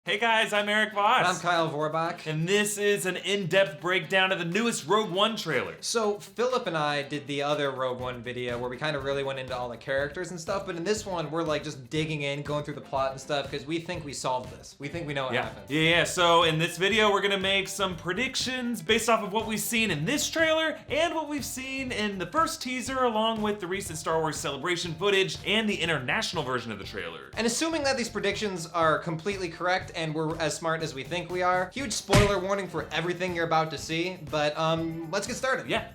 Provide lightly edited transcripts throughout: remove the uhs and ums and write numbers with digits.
Hey guys, I'm Erik Voss. And I'm Kyle Vorbach. And this is an in-depth breakdown of the newest Rogue One trailer. So Philip and I did the other Rogue One video where we kind of really went into all the characters and stuff, but in this one we're like just digging in, going through the plot and stuff because we think we solved this. We think we know what happened. Yeah, so in this video we're gonna make some predictions based off of what we've seen in this trailer and what we've seen in the first teaser along with the recent Star Wars Celebration footage and the international version of the trailer. And assuming that these predictions are completely correct and we're as smart as we think we are, huge spoiler warning for everything you're about to see, but let's get started. Yeah.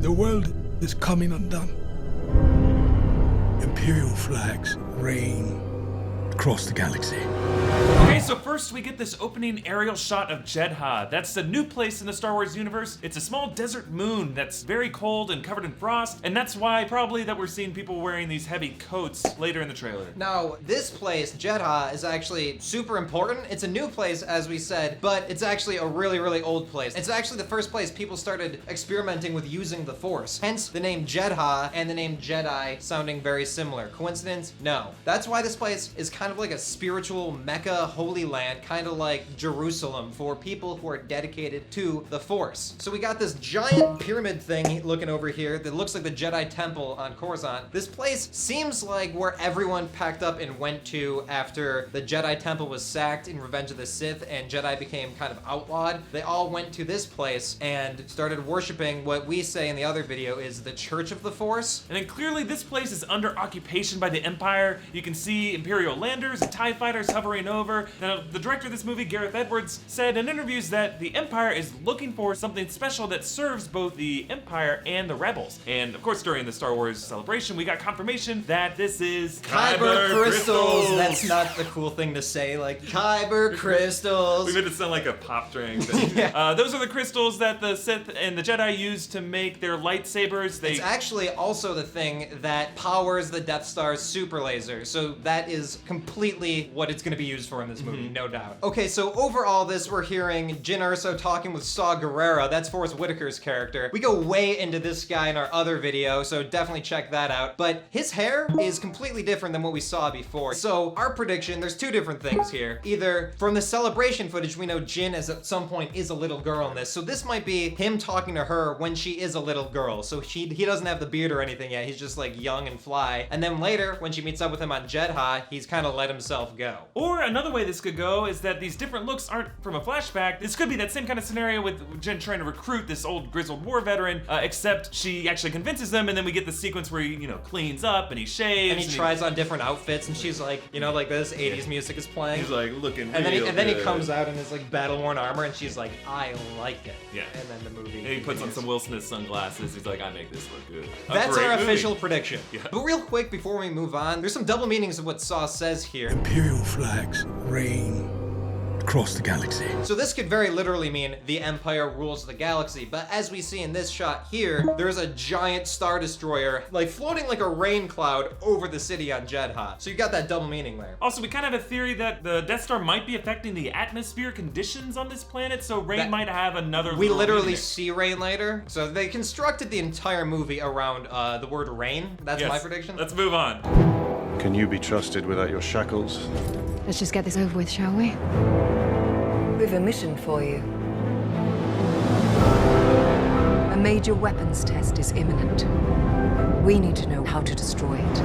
The world is coming undone. Imperial flags reign across the galaxy. Okay, so first we get this opening aerial shot of Jedha. That's a new place in the Star Wars universe. It's a small desert moon that's very cold and covered in frost, and that's why probably that we're seeing people wearing these heavy coats later in the trailer. Now, this place, Jedha, is actually super important. It's a new place, as we said, but it's actually a really, really old place. It's actually the first place people started experimenting with using the Force. Hence the name Jedha and the name Jedi sounding very similar. Coincidence? No. That's why this place is kind of like a spiritual Mecca holy land, kind of like Jerusalem for people who are dedicated to the Force. So we got this giant pyramid thing looking over here that looks like the Jedi Temple on Coruscant. This place seems like where everyone packed up and went to after the Jedi Temple was sacked in Revenge of the Sith and Jedi became kind of outlawed. They all went to this place and started worshiping what we say in the other video is the Church of the Force. And then clearly this place is under occupation by the Empire. You can see Imperial landers and TIE fighters hovering over. Now, the director of this movie, Gareth Edwards, said in interviews that the Empire is looking for something special that serves both the Empire and the Rebels. And of course, during the Star Wars Celebration, we got confirmation that this is Kyber crystals. That's not the cool thing to say, like Kyber crystals. We made it sound like a pop drink. Yeah. Those are the crystals that the Sith and the Jedi use to make their lightsabers. It's actually also the thing that powers the Death Star's super laser. So that is completely what it's going to be used for in this movie, no doubt. Okay, so over all this, we're hearing Jyn Erso talking with Saw Gerrera. That's Forrest Whitaker's character. We go way into this guy in our other video, so definitely check that out. But his hair is completely different than what we saw before. So our prediction, there's two different things here. Either from the celebration footage, we know Jyn is at some point is a little girl in this. So this might be him talking to her when she is a little girl. So he doesn't have the beard or anything yet. He's just like young and fly. And then later, when she meets up with him on Jedha, he's kind of let himself go. Or another way this could go is that these different looks aren't from a flashback. This could be that same kind of scenario with Jyn trying to recruit this old grizzled war veteran, except she actually convinces him, and then we get the sequence where he, cleans up and he shaves. And he tries on different outfits, and she's like, like this 80s music is playing. He's like looking and then he comes out in his like battle-worn armor, and she's like, I like it. Yeah. And then the movie. And he puts on some Will Smith sunglasses. He's like, I make this look good. That's our official prediction. Yeah. But real quick before we move on, there's some double meanings of what Saw says here. Imperial flags reign across the galaxy. So this could very literally mean the Empire rules the galaxy, but as we see in this shot here, there's a giant Star Destroyer, like floating like a rain cloud over the city on Jedha. So you got that double meaning there. Also, we kind of have a theory that the Death Star might be affecting the atmosphere conditions on this planet, so rain might have another. We literally see rain later, so they constructed the entire movie around the word rain. That's my prediction. Let's move on. Can you be trusted without your shackles? Let's just get this over with, shall we? We've a mission for you. A major weapons test is imminent. We need to know how to destroy it.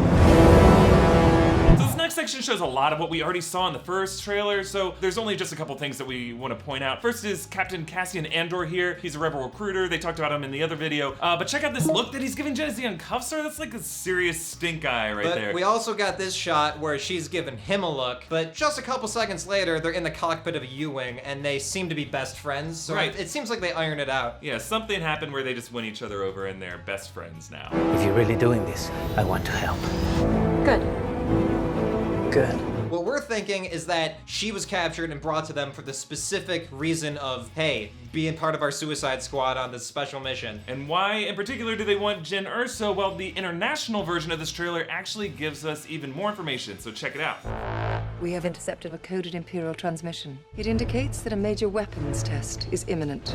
So this next section shows a lot of what we already saw in the first trailer, so there's only just a couple things that we want to point out. First is Captain Cassian Andor here. He's a rebel recruiter. They talked about him in the other video. But check out this look that he's giving Jyn as he uncuffs her. That's like a serious stink eye right there. We also got this shot where she's giving him a look, but just a couple seconds later, they're in the cockpit of a U-Wing, and they seem to be best friends. So it seems like they ironed it out. Yeah, something happened where they just win each other over and they're best friends now. If you're really doing this, I want to help. Good. Good. What we're thinking is that she was captured and brought to them for the specific reason of, hey, being part of our Suicide Squad on this special mission. And why in particular do they want Jyn Erso? Well, the international version of this trailer actually gives us even more information, so check it out. We have intercepted a coded Imperial transmission. It indicates that a major weapons test is imminent.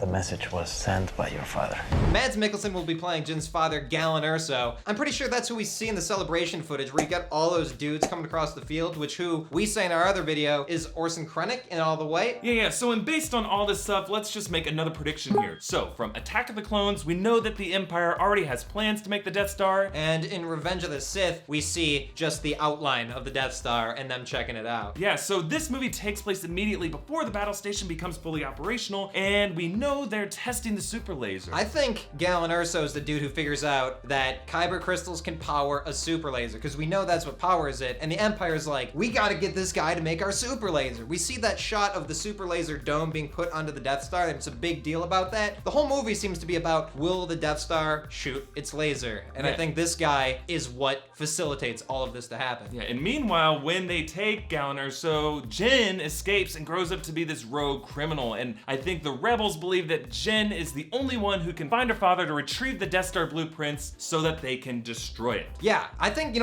The message was sent by your father. Mads Mikkelsen will be playing Jin's father, Galen Erso. I'm pretty sure that's who we see in the celebration footage where you got all those dudes coming across the field, which who we say in our other video is Orson Krennic in All the Way. Yeah, so and based on all this stuff, let's just make another prediction here. So, from Attack of the Clones, we know that the Empire already has plans to make the Death Star. And in Revenge of the Sith, we see just the outline of the Death Star and them checking it out. Yeah, so this movie takes place immediately before the battle station becomes fully operational, and we know they're testing the super laser. I think Galen Erso is the dude who figures out that Kyber crystals can power a super laser, because we know that's what powers it, and the Empire's like, we gotta get this guy to make our super laser. We see that shot of the super laser dome being put onto the Death Star, and it's a big deal about that. The whole movie seems to be about, will the Death Star shoot its laser? And I think this guy is what facilitates all of this to happen. Yeah, and meanwhile, when they take Galen Erso, Jin escapes and grows up to be this rogue criminal, and I think the rebels believe that Jin is the only one who can find her father to retrieve the Death Star blueprints so that they can destroy it. Yeah, I think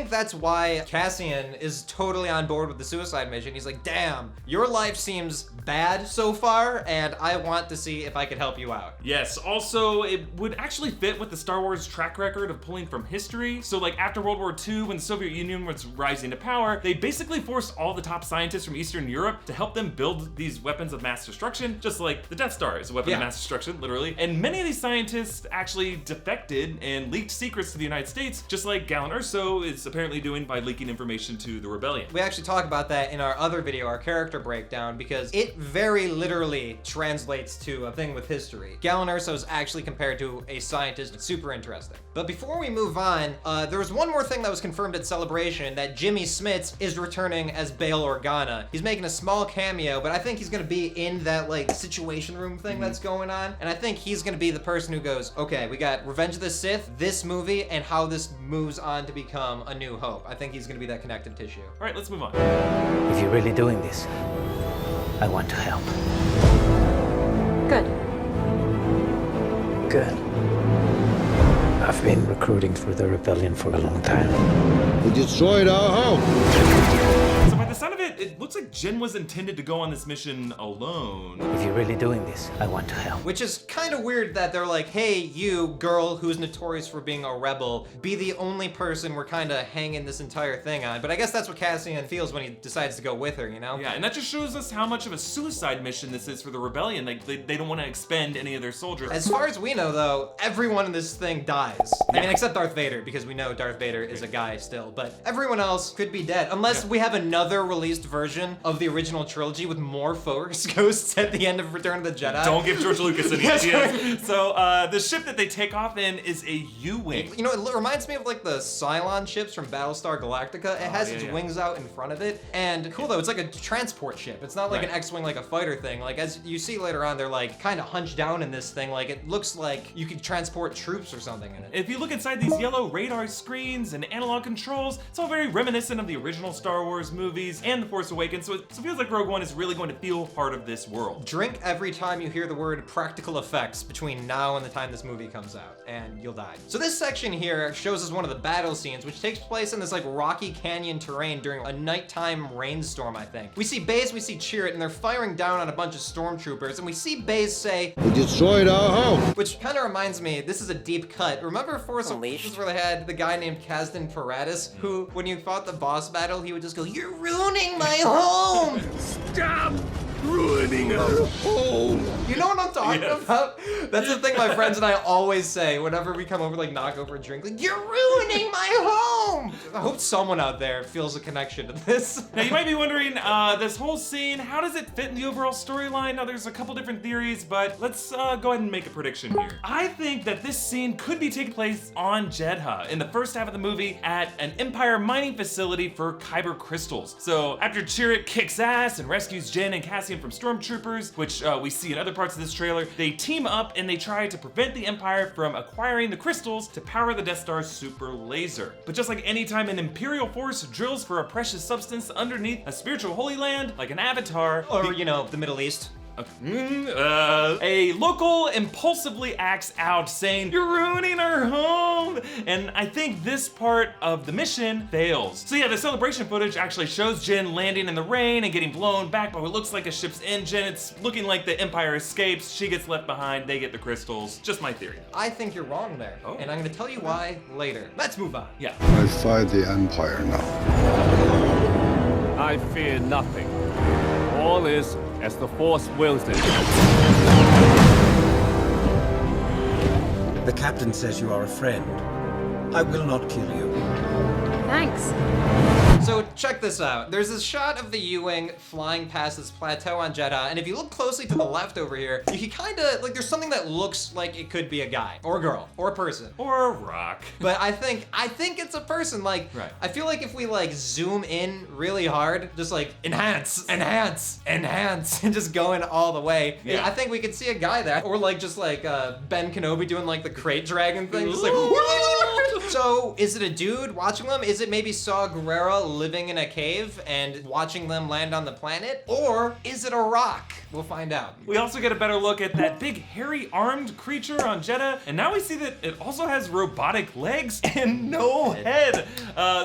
that's why Cassian is totally on board with the suicide mission. He's like, damn, your life seems bad so far, and I want to see if I could help you out. Yes, also, it would actually fit with the Star Wars track record of pulling from history. So like after World War II, when the Soviet Union was rising to power, they basically forced all the top scientists from Eastern Europe to help them build these weapons of mass destruction, just like the Death Star is a weapon of mass destruction, literally. And many of these scientists actually defected and leaked secrets to the United States, just like Galen Erso is apparently doing by leaking information to the rebellion. We actually talk about that in our other video, our character breakdown, because it very literally translates to a thing with history. Galen Erso is actually compared to a scientist. It's super interesting. But before we move on, there was one more thing that was confirmed at Celebration, that Jimmy Smits is returning as Bail Organa. He's making a small cameo, but I think he's gonna be in that like situation room thing that's going on. And I think he's gonna be the person who goes, okay, we got Revenge of the Sith, this movie, and how this moves on to become A New Hope. I think he's gonna be that connective tissue. All right, let's move on. If you're really doing this, I want to help. Good. Good. I've been recruiting for the rebellion for a long time. We destroyed our home. So by the sound of it, it looks like Jin was intended to go on this mission alone. If you're really doing this, I want to help. Which is kind of weird that they're like, hey, you girl who's notorious for being a rebel, be the only person we're kind of hanging this entire thing on. But I guess that's what Cassian feels when he decides to go with her, you know? Yeah, and that just shows us how much of a suicide mission this is for the rebellion. Like, they don't want to expend any of their soldiers. As far as we know, though, everyone in this thing dies. I mean, except Darth Vader, because we know Darth Vader is a guy still. But everyone else could be dead, unless we have another released version of the original trilogy with more Force ghosts at the end of Return of the Jedi. Don't give George Lucas any ideas. So the ship that they take off in is a U-wing. You know, it reminds me of like the Cylon ships from Battlestar Galactica. It has its wings out in front of it. And cool though, it's like a transport ship. It's not like an X-Wing like a fighter thing. Like as you see later on, they're like kind of hunched down in this thing. Like it looks like you could transport troops or something in it. If you look inside these yellow radar screens and analog controls, it's all very reminiscent of the original Star Wars movies and The Force Awakens, so it feels like Rogue One is really going to feel part of this world. Drink every time you hear the word practical effects between now and the time this movie comes out, and you'll die. So this section here shows us one of the battle scenes, which takes place in this like rocky canyon terrain during a nighttime rainstorm, I think. We see Baze, we see Chirrut, and they're firing down on a bunch of stormtroopers, and we see Baze say, We destroyed our home. which kind of reminds me, this is a deep cut. Remember Force Awakens where they had the guy named Kazdan Paratus, who, when you fought the boss battle, he would just go, "You're ruining my home!" Stop ruining our home. You know what I'm talking about? That's the thing my friends and I always say whenever we come over, like knock over a drink, like, "You're ruining my home!" I hope someone out there feels a connection to this. Now you might be wondering, this whole scene, how does it fit in the overall storyline? Now there's a couple different theories, but let's go ahead and make a prediction here. I think that this scene could be taking place on Jedha in the first half of the movie at an Empire mining facility for Kyber crystals. So after Chirrut kicks ass and rescues Jin and Cassian from stormtroopers, which we see in other parts of this trailer, they team up and they try to prevent the Empire from acquiring the crystals to power the Death Star's super laser. But just like any time an Imperial force drills for a precious substance underneath a spiritual holy land, like an avatar, Or, you know, the Middle East. A local impulsively acts out saying, "You're ruining our home!" And I think this part of the mission fails. So yeah, the celebration footage actually shows Jyn landing in the rain and getting blown back by what looks like a ship's engine. It's looking like the Empire escapes, she gets left behind, they get the crystals. Just my theory. I think you're wrong there, and I'm gonna tell you why later. Let's move on. Yeah. I fight the Empire now. I fear nothing. All is as the Force wills it. The captain says you are a friend. I will not kill you. Thanks. So check this out. There's this shot of the U-Wing flying past this plateau on Jedha, and if you look closely to the left over here, you can kinda, like, there's something that looks like it could be a guy, or a girl, or a person. Or a rock. But I think it's a person. Like, Right. I feel like if we like zoom in really hard, just like enhance, enhance, enhance, and just going all the way, Yeah. I think we could see a guy there. Or like just like Ben Kenobi doing like the crate dragon thing, just like. So is it a dude watching them? Is it maybe Saw Gerrera living in a cave and watching them land on the planet? Or is it a rock? We'll find out. We also get a better look at that big hairy armed creature on Jedha, and now we see that it also has robotic legs and no head.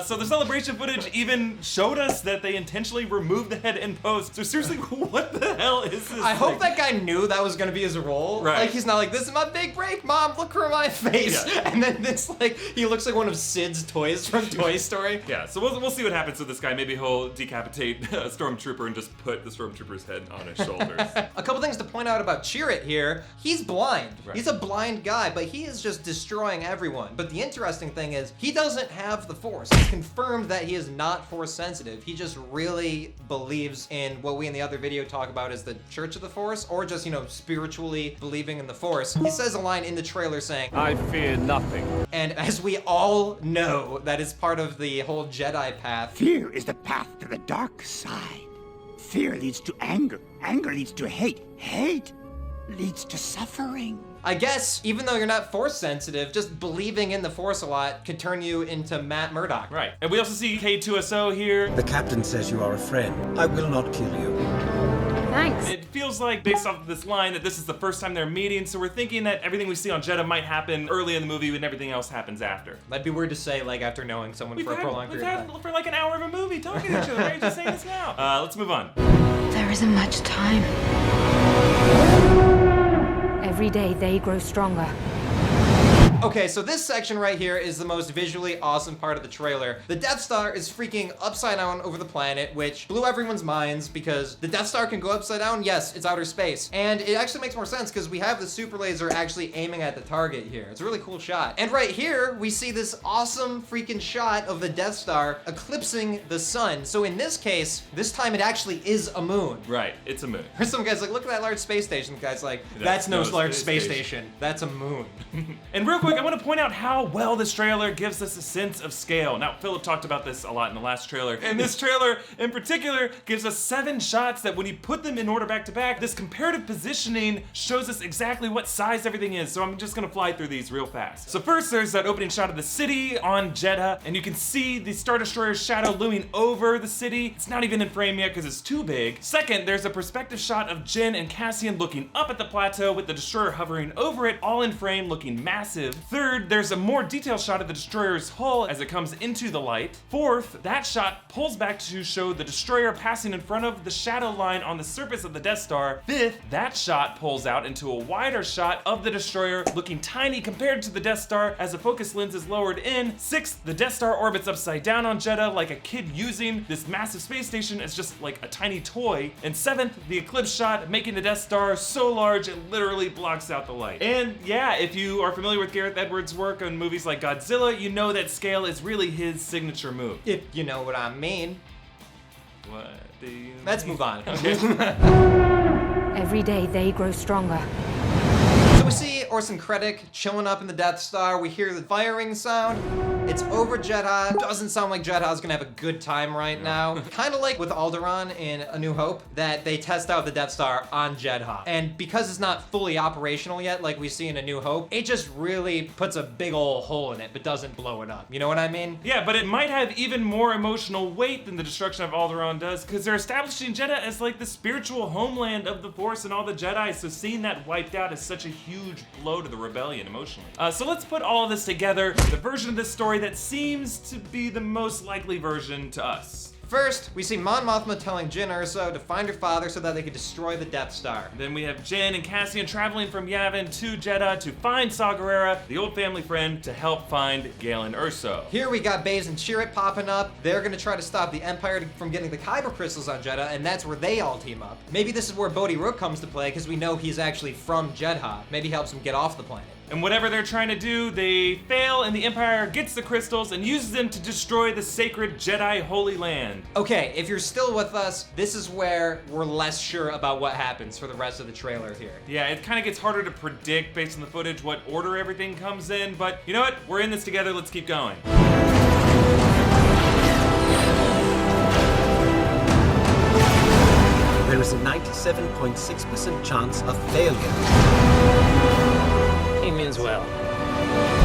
So the celebration footage even showed us that they intentionally removed the head in post. So seriously, what the hell is this I hope thing? that guy knew that was gonna be his role. Right. Like he's not like, this is my big break, Mom, look for my face. Yeah. And then it's like, he looks like one of Sid's toys from Toy Story. Yeah, so we'll see what happens with this guy. Maybe he'll decapitate a stormtrooper and just put the stormtrooper's head on his shoulders. A couple things to point out about Chirrut here. He's blind. Right. He's a blind guy, but he is just destroying everyone. But the interesting thing is, he doesn't have the Force. It's confirmed that he is not Force sensitive. He just really believes in what we in the other video talk about as the Church of the Force, or just, you know, spiritually believing in the Force. He says a line in the trailer saying, I fear nothing. and as we all know, that is part of the whole Jedi path. Fear is the path to the dark side. Fear leads to anger. Anger leads to hate. Hate leads to suffering. I guess, even though you're not Force sensitive, just believing in the Force a lot could turn you into Matt Murdock. Right, and we also see K2SO here. The captain says you are a friend. I will not kill you. Thanks. It feels like, based off of this line, that this is the first time they're meeting, so we're thinking that everything we see on Jedha might happen early in the movie and everything else happens after. That'd be weird to say, like, after knowing someone for a prolonged we've period of had time. for like an hour of a movie talking to each other. Why are you just saying this now? Let's move on. There isn't much time. Every day they grow stronger. Okay, so this section right here is the most visually awesome part of the trailer. The Death Star is freaking upside down over the planet, which blew everyone's minds because the Death Star can go upside down. Yes, it's outer space. And it actually makes more sense because we have the super laser actually aiming at the target here. It's a really cool shot. And right here, we see this awesome freaking shot of the Death Star eclipsing the sun. So in this case, this time it actually is a moon. Right, it's a moon. Or some guy's like, look at that large space station. The guy's like, that's no large space station. That's a moon. And real quick, I want to point out how well this trailer gives us a sense of scale. Now, Philip talked about this a lot in the last trailer, and this trailer in particular gives us 7 shots that when you put them in order back to back, this comparative positioning shows us exactly what size everything is. So I'm just gonna fly through these real fast. So first, there's that opening shot of the city on Jedha, and you can see the Star Destroyer's shadow looming over the city. It's not even in frame yet because it's too big. Second, there's a perspective shot of Jyn and Cassian looking up at the plateau with the Destroyer hovering over it, all in frame, looking massive. Third, there's a more detailed shot of the Destroyer's hull as it comes into the light. Fourth, that shot pulls back to show the Destroyer passing in front of the shadow line on the surface of the Death Star. Fifth, that shot pulls out into a wider shot of the Destroyer looking tiny compared to the Death Star as the focus lens is lowered in. Sixth, the Death Star orbits upside down on Jedha like a kid using this massive space station as just like a tiny toy. And seventh, the eclipse shot making the Death Star so large it literally blocks out the light. And yeah, if you are familiar with Gareth Edwards' work on movies like Godzilla, you know that scale is really his signature move. If you know what I mean. What do you Let's mean? move on. Okay. Every day they grow stronger. So we see Orson Krennic chilling up in the Death Star. We hear the firing sound. It's over Jedha. Doesn't sound like Jedha's gonna have a good time right now. Kind of like with Alderaan in A New Hope, that they test out the Death Star on Jedha. And because it's not fully operational yet, like we see in A New Hope, it just really puts a big ol' hole in it, but doesn't blow it up. You know what I mean? Yeah, but it might have even more emotional weight than the destruction of Alderaan does, because they're establishing Jedha as like the spiritual homeland of the Force and all the Jedi, so seeing that wiped out is such a huge blow to the rebellion emotionally. So let's put all of this together, the version of this story that seems to be the most likely version to us. First, we see Mon Mothma telling Jyn Erso to find her father so that they could destroy the Death Star. Then we have Jyn and Cassian traveling from Yavin to Jedha to find Saw Gerrera, the old family friend, to help find Galen Erso. Here we got Baze and Chirrut popping up. They're gonna try to stop the Empire from getting the Kyber crystals on Jedha, and that's where they all team up. Maybe this is where Bodhi Rook comes to play, because we know he's actually from Jedha. Maybe helps him get off the planet. And whatever they're trying to do, they fail, and the Empire gets the crystals and uses them to destroy the sacred Jedi Holy Land. Okay, if you're still with us, this is where we're less sure about what happens for the rest of the trailer here. Yeah, it kind of gets harder to predict based on the footage what order everything comes in, but you know what? We're in this together, let's keep going. There is a 97.6% chance of failure. He means well.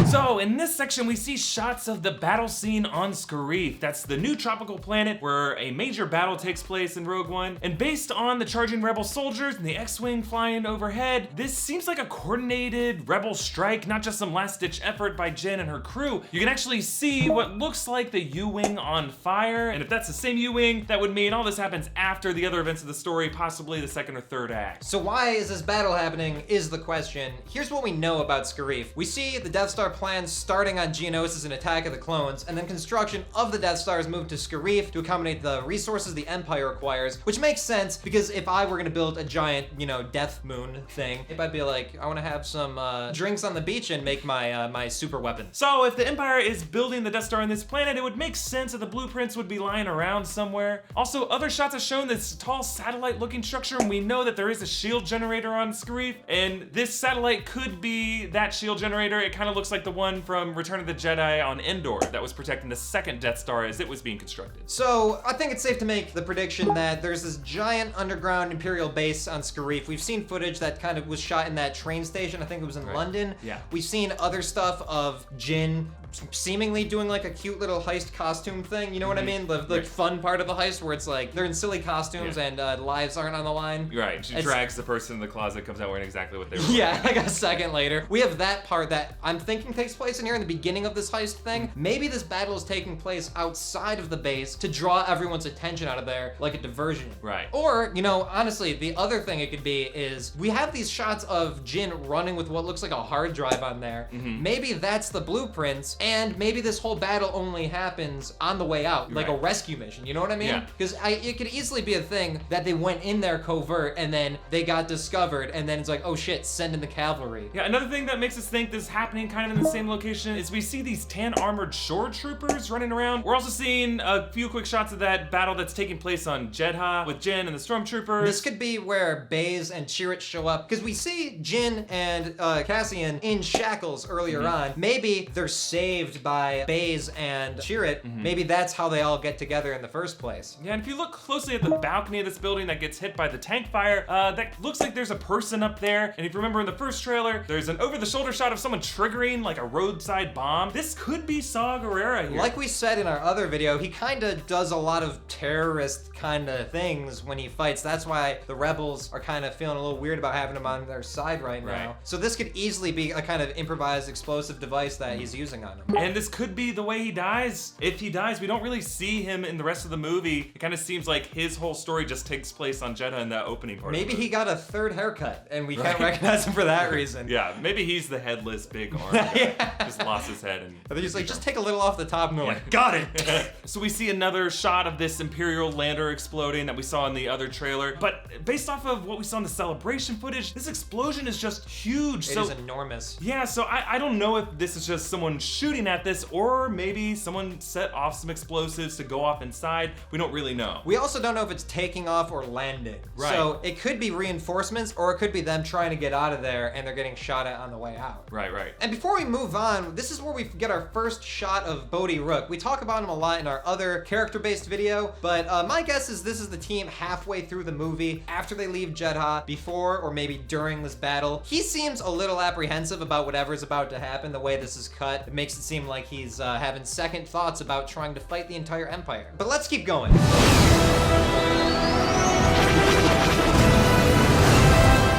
So, in this section, we see shots of the battle scene on Scarif. That's the new tropical planet where a major battle takes place in Rogue One. And based on the charging rebel soldiers and the X-Wing flying overhead, this seems like a coordinated rebel strike, not just some last-ditch effort by Jyn and her crew. You can actually see what looks like the U-Wing on fire. And if that's the same U-Wing, that would mean all this happens after the other events of the story, possibly the second or third act. So why is this battle happening is the question. Here's what we know about Scarif. We see the Death Star plans starting on Geonosis and Attack of the Clones, and then construction of the Death Star is moved to Scarif to accommodate the resources the Empire requires, which makes sense because if I were gonna build a giant, Death Moon thing, if I'd be like, I wanna have some drinks on the beach and make my my super weapon. So if the Empire is building the Death Star on this planet, it would make sense that the blueprints would be lying around somewhere. Also, other shots have shown this tall satellite-looking structure, and we know that there is a shield generator on Scarif, and this satellite could be that shield generator. It kind of looks like the one from Return of the Jedi on Endor that was protecting the second Death Star as it was being constructed. So I think it's safe to make the prediction that there's this giant underground Imperial base on Scarif. We've seen footage that kind of was shot in that train station. I think it was in London. Yeah. We've seen other stuff of Jyn seemingly doing like a cute little heist costume thing. You know what I mean? The fun part of the heist where it's like they're in silly costumes and lives aren't on the line. Right. She drags the person in the closet, comes out wearing exactly what they were. Yeah, like a second later. We have that part that I'm thinking takes place in here in the beginning of this heist thing. Maybe this battle is taking place outside of the base to draw everyone's attention out of there, like a diversion. Right. Or, honestly, the other thing it could be is we have these shots of Jyn running with what looks like a hard drive on there. Maybe that's the blueprints, and maybe this whole battle only happens on the way out, like a rescue mission, you know what I mean? Because it could easily be a thing that they went in there covert and then they got discovered and then it's like, oh shit, send in the cavalry. Yeah, another thing that makes us think this is happening kind of in the same location is we see these tan armored shore troopers running around. We're also seeing a few quick shots of that battle that's taking place on Jedha with Jyn and the stormtroopers. This could be where Baze and Chirrut show up, because we see Jyn and Cassian in shackles earlier on. Maybe they're saved by Baze and Chirrut. Maybe that's how they all get together in the first place. Yeah, and if you look closely at the balcony of this building that gets hit by the tank fire, that looks like there's a person up there. And if you remember in the first trailer, there's an over-the-shoulder shot of someone triggering like a roadside bomb. This could be Saw Gerrera here. Like we said in our other video, he kind of does a lot of terrorist kind of things when he fights. That's why the rebels are kind of feeling a little weird about having him on their side right now. So this could easily be a kind of improvised explosive device that he's using on him. And this could be the way he dies. If he dies, we don't really see him in the rest of the movie. It kind of seems like his whole story just takes place on Jedha in that opening part. Maybe he got a third haircut and we can't recognize him for that reason. Yeah, maybe he's the headless big arm guy. Just lost his head. And they're just like, just take a little off the top and they're like, got it. So we see another shot of this Imperial lander exploding that we saw in the other trailer. But based off of what we saw in the celebration footage, this explosion is just huge. It is enormous. Yeah, so I don't know if this is just someone shooting shooting at this, or maybe someone set off some explosives to go off inside. We don't really know. We also don't know if it's taking off or landing. Right. So it could be reinforcements, or it could be them trying to get out of there and they're getting shot at on the way out. Right. And before we move on, this is where we get our first shot of Bodhi Rook. We talk about him a lot in our other character-based video, but my guess is this is the team halfway through the movie, after they leave Jedha, before or maybe during this battle. He seems a little apprehensive about whatever's about to happen. The way this is cut, it makes it seem like he's having second thoughts about trying to fight the entire Empire. But let's keep going.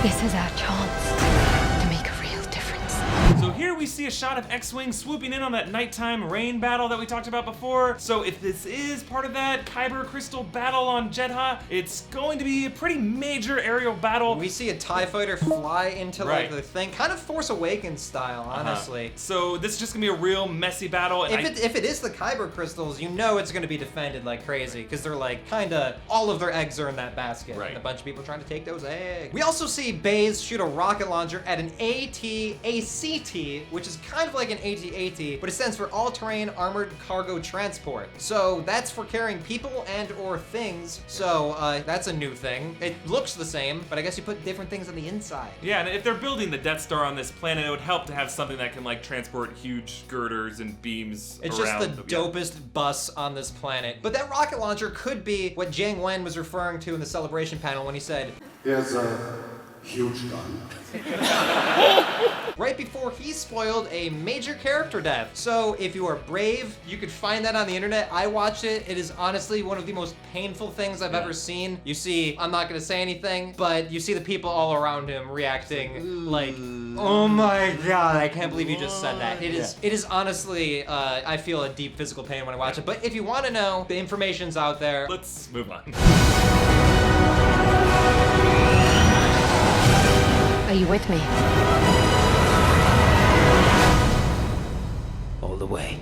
This is our chance to make a real difference. So here we see a shot of X-Wing swooping in on that nighttime rain battle that we talked about before. So if this is part of that Kyber crystal battle on Jedha, it's going to be a pretty major aerial battle. We see a TIE fighter fly into like the thing, kind of Force Awakens style, honestly. So this is just gonna be a real messy battle. And if it is the Kyber crystals, you know it's gonna be defended like crazy, because they're like kinda all of their eggs are in that basket. Right. And a bunch of people trying to take those eggs. We also see Baze shoot a rocket launcher at an AT-ACT, which is kind of like an AT-AT, but it stands for All-Terrain Armored Cargo Transport. So that's for carrying people and or things. So that's a new thing. It looks the same, but I guess you put different things on the inside. yeah, and if they're building the Death Star on this planet, it would help to have something that can like transport huge girders and beams It's around. just the dopest bus on this planet. But that rocket launcher could be what Jiang Wen was referring to in the celebration panel when he said, Here's a huge gun. right before he spoiled a major character death. So if you are brave, you could find that on the internet. I watched it. It is honestly one of the most painful things I've ever seen. You see, I'm not gonna say anything, but you see the people all around him reacting like, oh my God, I can't believe you just said that. It is honestly, I feel a deep physical pain when I watch it. But if you wanna know, the information's out there. Let's move on. Are you with me? All the way.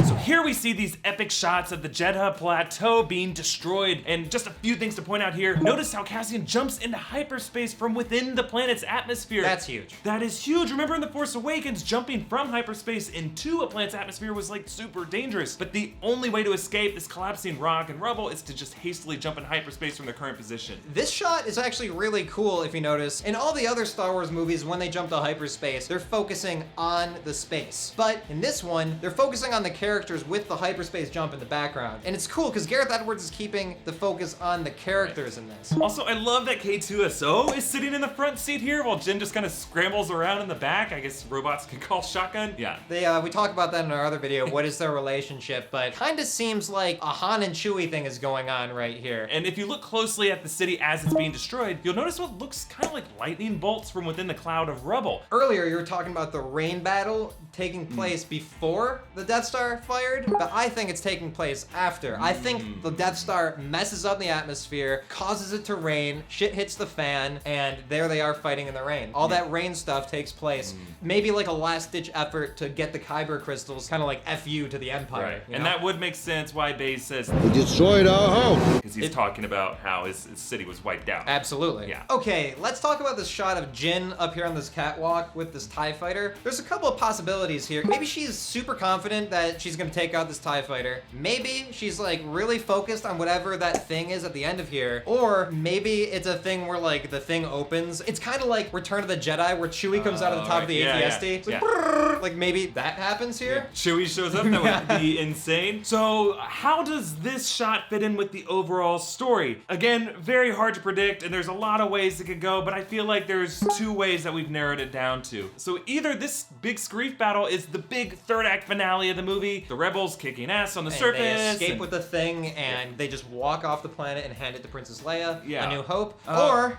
So here we see these epic shots of the Jedha plateau being destroyed, and just a few things to point out here. Notice how Cassian jumps into hyperspace from within the planet's atmosphere. That's huge. That is huge. Remember in The Force Awakens, jumping from hyperspace into a planet's atmosphere was like super dangerous, but the only way to escape this collapsing rock and rubble is to just hastily jump in hyperspace from their current position. This shot is actually really cool if you notice. In all the other Star Wars movies, when they jump to hyperspace, they're focusing on the space. But in this one, they're focusing on the characters with the hyperspace jump in the background. And it's cool because Gareth Edwards is keeping the focus on the characters in this. Also, I love that K2SO is sitting in the front seat here while Jin just kind of scrambles around in the back. I guess robots can call shotgun. Yeah. We talk about that in our other video, what is their relationship, but kind of seems like a Han and Chewie thing is going on right here. And if you look closely at the city as it's being destroyed, you'll notice what looks kind of like lightning bolts from within the cloud of rubble. Earlier, you were talking about the rain battle taking place before the Death Star fired, but I think it's taking place after. I think the Death Star messes up the atmosphere, causes it to rain, shit hits the fan, and there they are fighting in the rain. All that rain stuff takes place, maybe like a last-ditch effort to get the Kyber crystals, kind of like FU to the Empire. Right. You And know? that would make sense why Baze says We destroyed our home. because he's talking about how his city was wiped out. Absolutely. Yeah. Okay, let's talk about this shot of Jin up here on this catwalk with this TIE fighter. There's a couple of possibilities here. Maybe she's super confident that she's gonna take out this TIE fighter. Maybe she's like really focused on whatever that thing is at the end of here. Or maybe it's a thing where like the thing opens. It's kind of like Return of the Jedi where Chewie comes out of the top of the AT-ST. It's like, brrr, like maybe that happens here. Chewie shows up, that would be insane. So how does this shot fit in with the overall story? Again, very hard to predict, and there's a lot of ways it could go, but I feel like there's two ways that we've narrowed it down to. So either this big Scarif battle is the big third act finale of the movie, the rebels kicking ass on the surface. They escape with the thing and they just walk off the planet and hand it to Princess Leia, Yeah. A New Hope.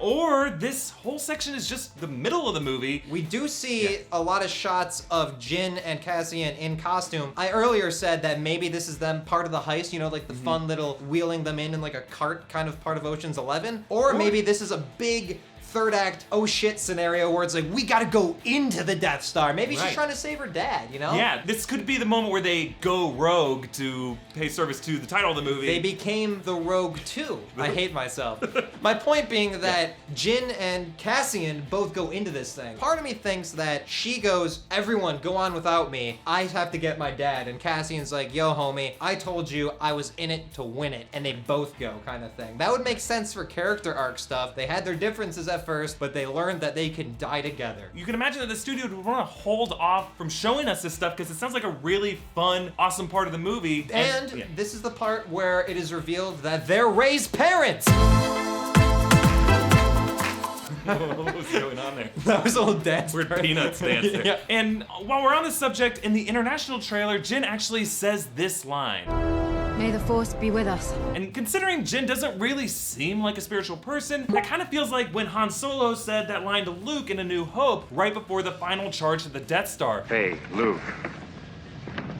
Or this whole section is just the middle of the movie. We do see a lot of shots of Jin and Cassian in costume. I earlier said that maybe this is them part of the heist, you know, like the fun little wheeling them in like a cart kind of part of Ocean's 11. Or maybe this is a big third act oh shit scenario where it's like, we gotta go into the Death Star. Maybe she's trying to save her dad, you know? Yeah, this could be the moment where they go rogue to pay service to the title of the movie. They became the Rogue 2. I hate myself. My point being that Jyn and Cassian both go into this thing. Part of me thinks that she goes, everyone go on without me. I have to get my dad. And Cassian's like, yo homie, I told you I was in it to win it. And they both go kind of thing. That would make sense for character arc stuff. They had their differences at first, but they learned that they can die together. You can imagine that the studio would want to hold off from showing us this stuff because it sounds like a really fun, awesome part of the movie. And this is the part where it is revealed that they're Rey's parents. What was going on there? That was a little dance. Weird Peanuts dance there. Yeah. And while we're on this subject, in the international trailer, Jyn actually says this line. May the Force be with us. And considering Jyn doesn't really seem like a spiritual person, that kind of feels like when Han Solo said that line to Luke in A New Hope right before the final charge to the Death Star. Hey, Luke.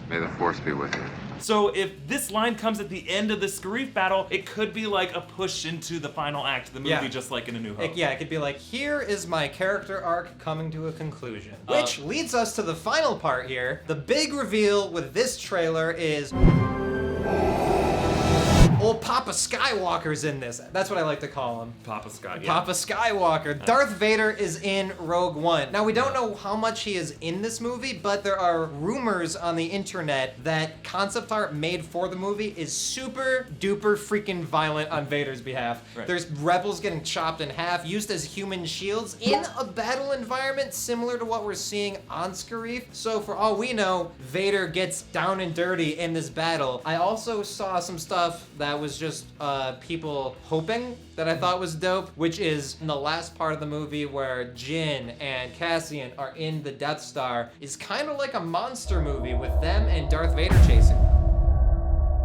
May the Force be with you. So if this line comes at the end of the Scarif battle, it could be like a push into the final act of the movie, just like in A New Hope. It could be like, here is my character arc coming to a conclusion. Which leads us to the final part here. The big reveal with this trailer is old Papa Skywalker's in this. That's what I like to call him. Papa Sky, yeah. Papa Skywalker. Darth Vader is in Rogue One. Now, we don't know how much he is in this movie, but there are rumors on the internet that concept art made for the movie is super duper freaking violent on Vader's behalf. Right. There's rebels getting chopped in half, used as human shields in a battle environment similar to what we're seeing on Scarif. So for all we know, Vader gets down and dirty in this battle. I also saw some stuff that was just people hoping that I thought was dope, which is in the last part of the movie where Jyn and Cassian are in the Death Star, is kind of like a monster movie with them and Darth Vader chasing.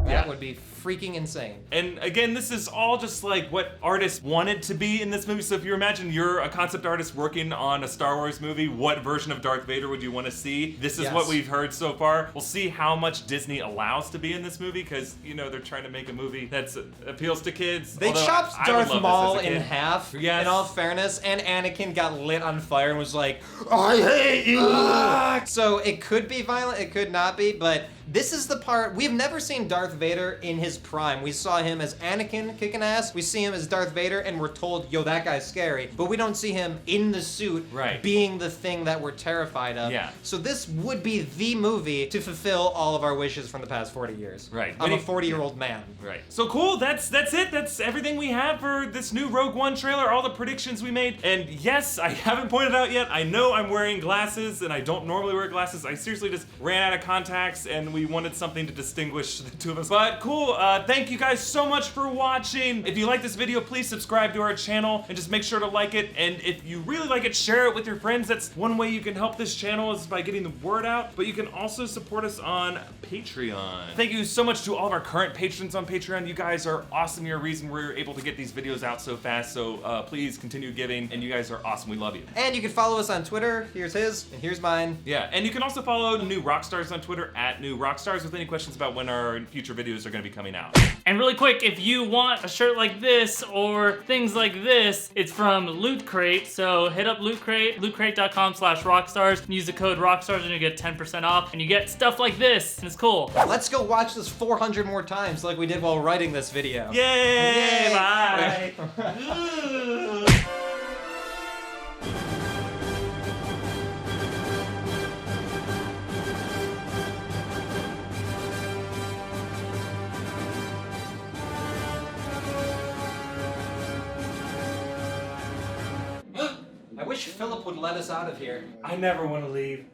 That would be freaking insane. And again, this is all just like what artists wanted to be in this movie. So if you imagine you're a concept artist working on a Star Wars movie, what version of Darth Vader would you want to see? This is what we've heard so far. We'll see how much Disney allows to be in this movie because, you know, they're trying to make a movie that appeals to kids. They chopped Darth Maul in half, yes. in all fairness, and Anakin got lit on fire and was like, I hate you! So it could be violent, it could not be, but this is the part, we've never seen Darth Vader in his prime. We saw him as Anakin kicking ass, we see him as Darth Vader, and we're told, yo, that guy's scary. But we don't see him in the suit being the thing that we're terrified of. Yeah. So this would be the movie to fulfill all of our wishes from the past 40 years. Right. I'm a 40-year-old man. Right. So cool, that's it. That's everything we have for this new Rogue One trailer, all the predictions we made. And yes, I haven't pointed out yet, I know I'm wearing glasses, and I don't normally wear glasses. I seriously just ran out of contacts, and we wanted something to distinguish the two of us. But cool, thank you guys so much for watching. If you like this video, please subscribe to our channel and just make sure to like it. And if you really like it, share it with your friends. That's one way you can help this channel is by getting the word out. But you can also support us on Patreon. Thank you so much to all of our current patrons on Patreon. You guys are awesome. You're a reason we're able to get these videos out so fast. So please continue giving, and you guys are awesome. We love you. And you can follow us on Twitter. Here's his, and here's mine. Yeah, and you can also follow New Rockstars on Twitter at New Rockstars with any questions about when our future videos are going to be coming out. And really quick, if you want a shirt like this or things like this, it's from Loot Crate. So hit up Loot Crate, lootcrate.com/rockstars, and use the code ROCKSTARS and you get 10% off. And you get stuff like this, and it's cool. Let's go watch this 400 more times like we did while writing this video. Yay! Yay. Bye! I wish Philip would let us out of here. I never want to leave.